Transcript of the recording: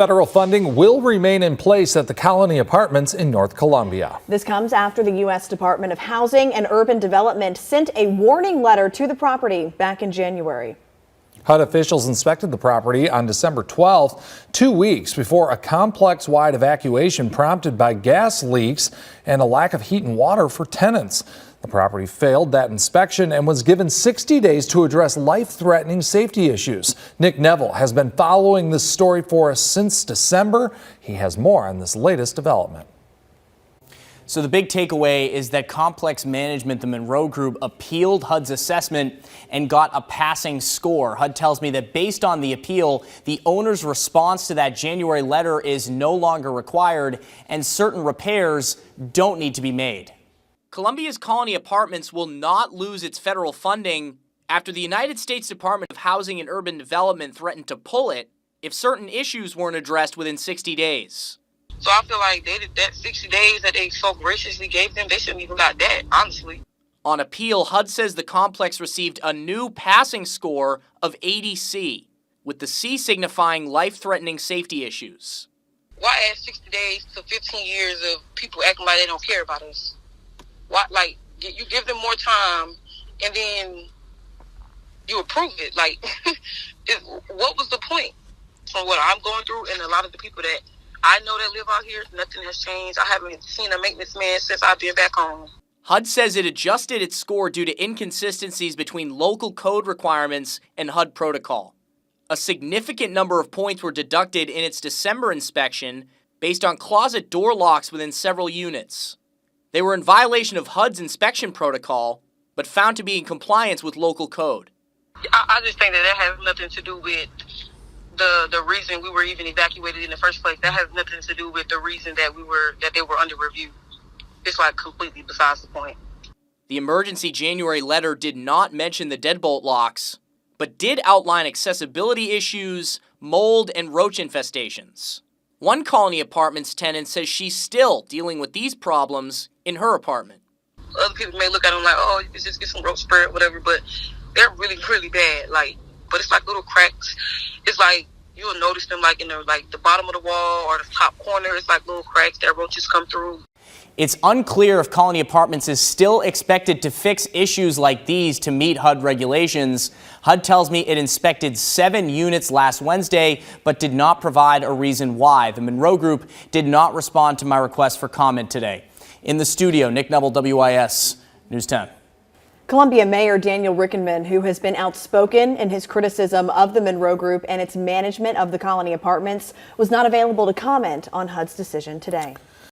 Federal funding will remain in place at the Colony Apartments in North Columbia. This comes after the U.S. Department of Housing and Urban Development sent a warning letter to the property back in January. HUD officials inspected the property on December 12th, 2 weeks before a complex-wide evacuation prompted by gas leaks and a lack of heat and water for tenants. The property failed that inspection and was given 60 days to address life-threatening safety issues. Nick Neville has been following this story for us since December. He has more on this latest development. So the big takeaway is that Complex Management, the Monroe Group, appealed HUD's assessment and got a passing score. HUD tells me that based on the appeal, the owner's response to that January letter is no longer required and certain repairs don't need to be made. Columbia's Colony Apartments will not lose its federal funding after the United States Department of Housing and Urban Development threatened to pull it if certain issues weren't addressed within 60 days. So I feel like they did that 60 days that they so graciously gave them, they shouldn't even got that, honestly. On appeal, HUD says the complex received a new passing score of 80C, with the C signifying life-threatening safety issues. Why add 60 days to 15 years of people acting like they don't care about us? Why, like, you give them more time and then you approve it? Like, what was the point? From what I'm going through and a lot of the people that I know that live out here, nothing has changed. I haven't seen a maintenance man since I've been back home. HUD says it adjusted its score due to inconsistencies between local code requirements and HUD protocol. A significant number of points were deducted in its December inspection based on closet door locks within several units. They were in violation of HUD's inspection protocol, but found to be in compliance with local code. I just think that has nothing to do with the reason we were even evacuated in the first place. That has nothing to do with the reason that they were under review. It's like completely besides the point. The emergency January letter did not mention the deadbolt locks, but did outline accessibility issues, mold, and roach infestations. One Colony Apartments tenant says she's still dealing with these problems in her apartment. Other people may look at them like, oh, you just get some roach spray or whatever, but they're really, really bad. Like, but it's like little cracks. It's like you'll notice them like in the bottom of the wall or the top corner. It's like little cracks that roaches come through. It's unclear if Colony Apartments is still expected to fix issues like these to meet HUD regulations. HUD tells me it inspected 7 units last Wednesday, but did not provide a reason why. The Monroe Group did not respond to my request for comment today. In the studio, Nick Neville, WIS News 10. Columbia Mayor Daniel Rickenmann, who has been outspoken in his criticism of the Monroe Group and its management of the Colony Apartments, was not available to comment on HUD's decision today.